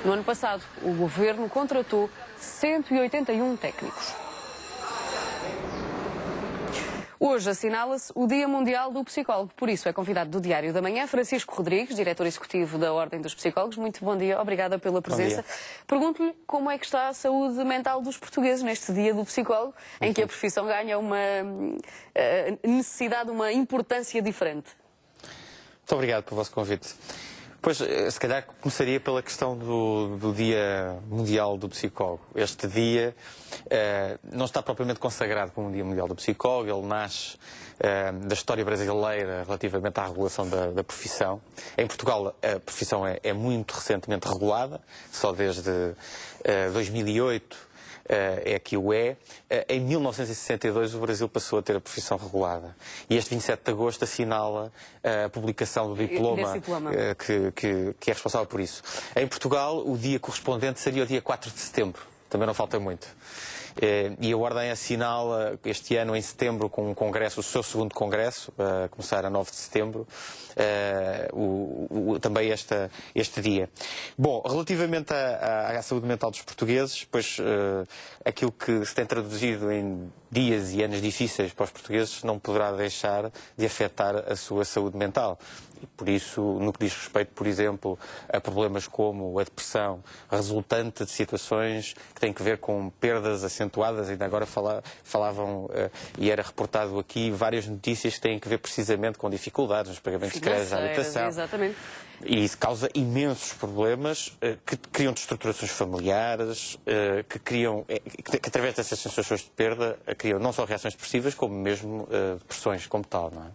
No ano passado, o governo contratou 181 técnicos. Hoje assinala-se o Dia Mundial do Psicólogo. Por isso é convidado do Diário da Manhã Francisco Rodrigues, diretor executivo da Ordem dos Psicólogos. Muito bom dia, obrigada pela presença. Pergunto-lhe como é que está a saúde mental dos portugueses neste Dia do Psicólogo, em que a profissão ganha uma necessidade, uma importância diferente. Muito obrigado pelo vosso convite. Pois, se calhar começaria pela questão do Dia Mundial do Psicólogo. Este dia não está propriamente consagrado como um Dia Mundial do Psicólogo, ele nasce da história brasileira relativamente à regulação da profissão. Em Portugal a profissão é muito recentemente regulada, só desde 2008 é que o é. Em 1962 o Brasil passou a ter a profissão regulada. E este 27 de agosto assinala a publicação do diploma que é responsável por isso. Em Portugal o dia correspondente seria o dia 4 de setembro. Também não falta muito. E a Ordem assinala este ano em setembro com um congresso, o seu segundo congresso, a começar a 9 de setembro, também este dia. Bom, relativamente à saúde mental dos portugueses, pois aquilo que se tem traduzido em dias e anos difíceis para os portugueses não poderá deixar de afetar a sua saúde mental. E por isso, no que diz respeito, por exemplo, a problemas como a depressão, resultante de situações que têm que ver com perdas acentuadas, ainda agora falavam, e era reportado aqui, várias notícias que têm que ver precisamente com dificuldades nos pagamentos de créditos à habitação. Exatamente. E isso causa imensos problemas que criam destruturações familiares, que através dessas sensações de perda, criam não só reações depressivas, como mesmo depressões como tal, não é?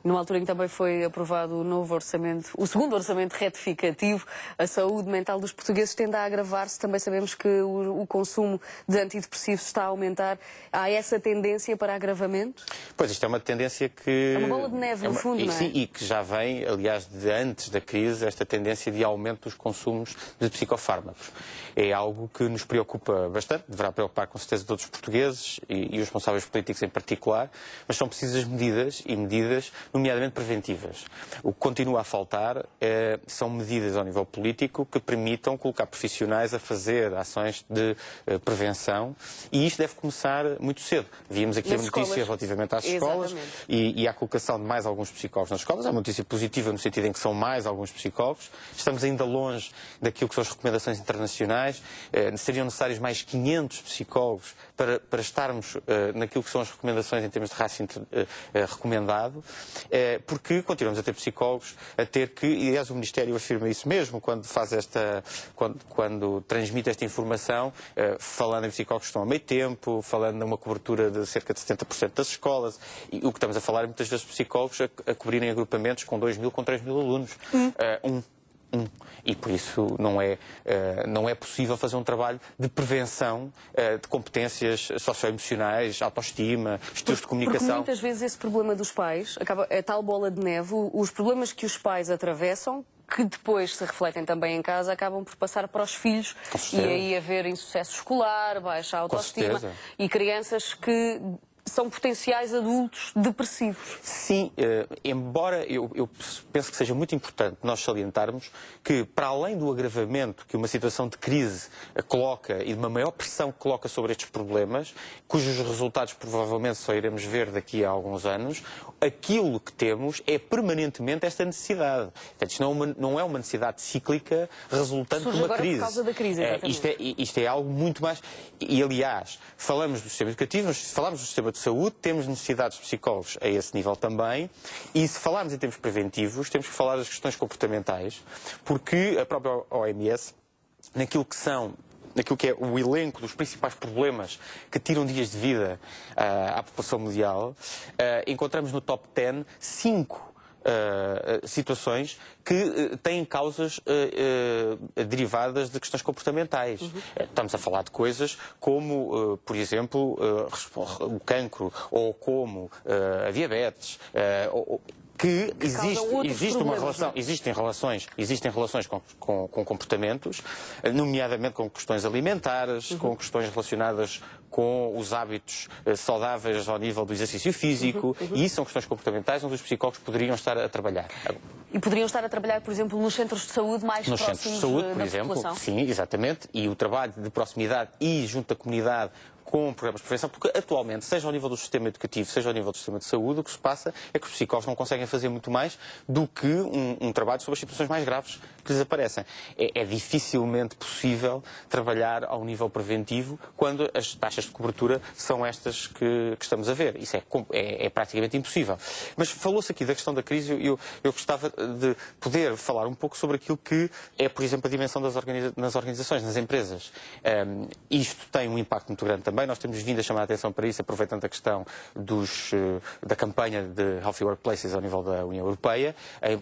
Numa altura em que também foi aprovado o novo orçamento, o segundo orçamento retificativo, a saúde mental dos portugueses tende a agravar-se. Também sabemos que o consumo de antidepressivos está a aumentar. Há essa tendência para agravamento? Pois, isto é uma tendência que... É uma bola de neve, no fundo, não é? Sim, e que já vem, aliás, de antes da crise, esta tendência de aumento dos consumos de psicofármacos. É algo que nos preocupa bastante, deverá preocupar com certeza todos os portugueses e os responsáveis políticos em particular, mas são precisas medidas, nomeadamente preventivas. O que continua a faltar são medidas ao nível político que permitam colocar profissionais a fazer ações de prevenção, e isto deve começar muito cedo. Víamos aqui a notícia relativamente às escolas e à colocação de mais alguns psicólogos nas escolas. É uma notícia positiva no sentido em que são mais alguns psicólogos. Estamos ainda longe daquilo que são as recomendações internacionais. Seriam necessários mais 500 psicólogos para estarmos naquilo que são as recomendações em termos de rácio recomendado. Porque continuamos a ter psicólogos, a ter que, e aliás o Ministério afirma isso mesmo, quando transmite esta informação, falando em psicólogos que estão a meio tempo, falando numa cobertura de cerca de 70% das escolas, e o que estamos a falar é muitas vezes psicólogos a cobrirem agrupamentos com 2.000, com 3.000 alunos. E por isso não é possível fazer um trabalho de prevenção de competências socioemocionais, autoestima, estilos de comunicação. Porque muitas vezes esse problema dos pais, é tal bola de neve, os problemas que os pais atravessam, que depois se refletem também em casa, acabam por passar para os filhos, e aí haver insucesso escolar, baixa autoestima, e crianças que são potenciais adultos depressivos. Sim, embora eu penso que seja muito importante nós salientarmos que, para além do agravamento que uma situação de crise coloca e de uma maior pressão que coloca sobre estes problemas, cujos resultados provavelmente só iremos ver daqui a alguns anos, aquilo que temos é permanentemente esta necessidade. Portanto, isto não é uma necessidade cíclica resultante de uma crise. Por causa da crise, isto é algo muito mais... E, aliás, falamos do sistema educativo, falamos do sistema de saúde, temos necessidades de psicólogos a esse nível também, e se falarmos em termos preventivos, temos que falar das questões comportamentais, porque a própria OMS, naquilo que é o elenco dos principais problemas que tiram dias de vida à população mundial, encontramos no top 10 5 situações que têm causas derivadas de questões comportamentais. Estamos a falar de coisas como, por exemplo, o cancro, ou como a diabetes, que existe uma problemas, relação, existem relações com comportamentos, nomeadamente com questões alimentares, com questões relacionadas com os hábitos saudáveis ao nível do exercício físico, e isso são questões comportamentais onde os psicólogos poderiam estar a trabalhar. E poderiam estar a trabalhar, por exemplo, nos centros de saúde mais nos próximos centros de saúde, por da exemplo, população? sim, exatamente, e o trabalho de proximidade e junto da comunidade com programas de prevenção, porque atualmente, seja ao nível do sistema educativo, seja ao nível do sistema de saúde, o que se passa é que os psicólogos não conseguem fazer muito mais do que um trabalho sobre as situações mais graves que lhes aparecem. É dificilmente possível trabalhar ao nível preventivo quando as taxas de cobertura são estas que estamos a ver. Isso é praticamente impossível. Mas falou-se aqui da questão da crise, eu gostava de poder falar um pouco sobre aquilo que é, por exemplo, a dimensão nas organizações, nas empresas. Isto tem um impacto muito grande também. Nós temos vindo a chamar a atenção para isso, aproveitando a questão da campanha de Healthy Workplaces ao nível da União Europeia.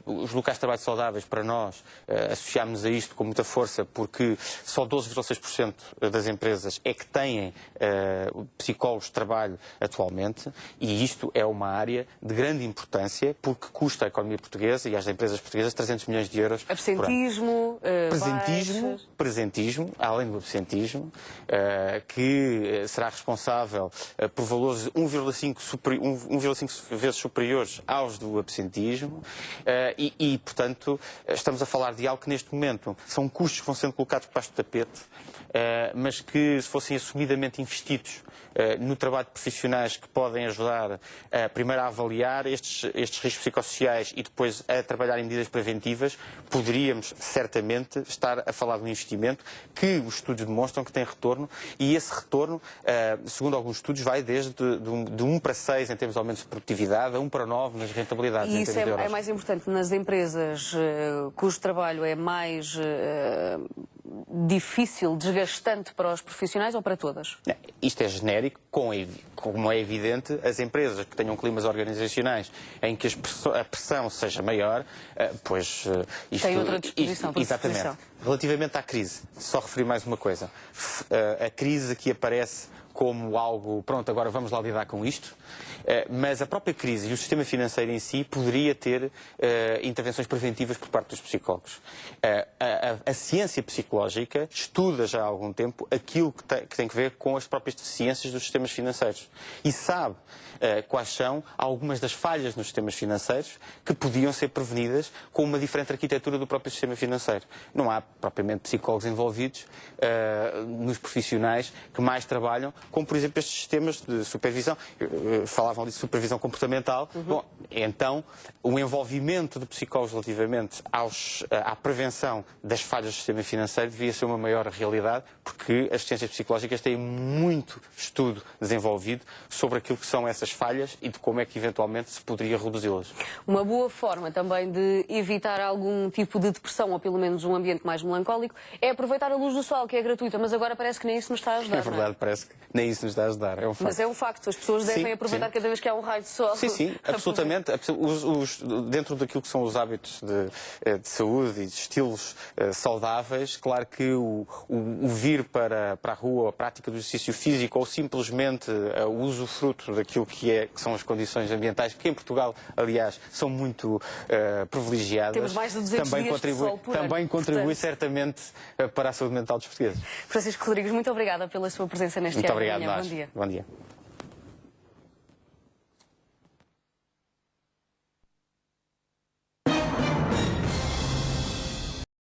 Os locais de trabalho saudáveis, para nós, associámos a isto com muita força, porque só 12,6% das empresas é que têm psicólogos de trabalho atualmente, e isto é uma área de grande importância, porque custa à economia portuguesa e às empresas portuguesas 300 milhões de euros Absentismo, presentismo, além do absentismo, que será responsável por valores 1,5 vezes superiores aos do absentismo, e, portanto, estamos a falar de algo que neste momento são custos que vão sendo colocados debaixo do tapete, mas que, se fossem assumidamente investidos no trabalho de profissionais que podem ajudar primeiro a avaliar estes riscos psicossociais e depois a trabalhar em medidas preventivas, poderíamos certamente estar a falar de um investimento que os estudos demonstram que tem retorno, e esse retorno, segundo alguns estudos, vai desde de 1 para 6 em termos de aumento de produtividade a 1 para 9 nas rentabilidades. E isso é mais importante nas empresas cujo trabalho é mais difícil, desgastante para os profissionais, ou para todas? Isto é genérico, como é evidente, as empresas que tenham climas organizacionais em que a pressão seja maior, pois isto... Tem outra disposição para exatamente. Relativamente à crise, só referir mais uma coisa. A crise aqui aparece como algo, pronto, agora vamos lá lidar com isto, mas a própria crise e o sistema financeiro em si poderia ter intervenções preventivas por parte dos psicólogos. A ciência psicológica estuda já há algum tempo aquilo que tem que ver com as próprias deficiências dos sistemas financeiros e sabe quais são algumas das falhas nos sistemas financeiros que podiam ser prevenidas com uma diferente arquitetura do próprio sistema financeiro. Não há propriamente psicólogos envolvidos nos profissionais que mais trabalham, como por exemplo estes sistemas de supervisão. Falavam de supervisão comportamental. Bom, então o envolvimento de psicólogos relativamente à prevenção das falhas do sistema financeiro devia ser uma maior realidade, porque as ciências psicológicas têm muito estudo desenvolvido sobre aquilo que são essas falhas e de como é que eventualmente se poderia reduzi-las. Uma boa forma também de evitar algum tipo de depressão, ou pelo menos um ambiente mais melancólico, é aproveitar a luz do sol, que é gratuita, mas agora parece que nem isso nos está a ajudar. É verdade, parece que nem isso nos está a ajudar. É um facto. Mas é um facto, as pessoas devem aproveitar cada vez que há um raio de sol. Sim, absolutamente. Dentro daquilo que são os hábitos de saúde e de estilos saudáveis, claro que o vir para a rua, a prática do exercício físico ou simplesmente o usufruto daquilo que são as condições ambientais, que em Portugal, aliás, são muito privilegiadas, temos mais de 200 dias de sol por ano. Também contribui certamente para a saúde mental dos portugueses. Francisco Rodrigues, muito obrigada pela sua presença neste Muito ano. obrigado, Bom dia. Bom dia.